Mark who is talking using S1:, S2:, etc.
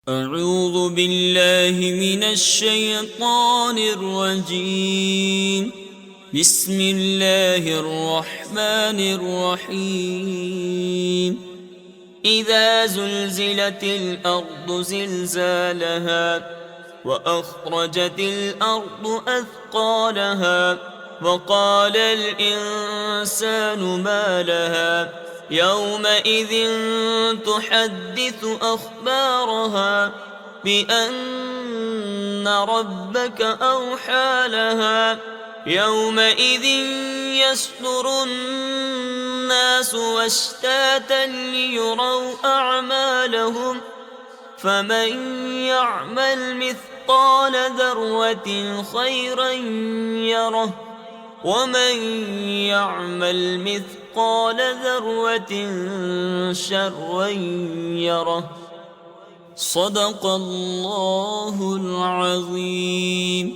S1: أعوذ بالله من الشيطان الرجيم. بسم الله الرحمن الرحيم. إذا زلزلت الأرض زلزالها وأخرجت الأرض أثقالها وقال الإنسان ما لها يومئذ تحدث أخبارها بأن ربك أوحى لها يومئذ يصدر الناس أشتاتا ليروا أعمالهم فمن يعمل مثقال ذرة خيرا يره ومن يعمل مثقال ذرة شرا يره. صدق الله العظيم.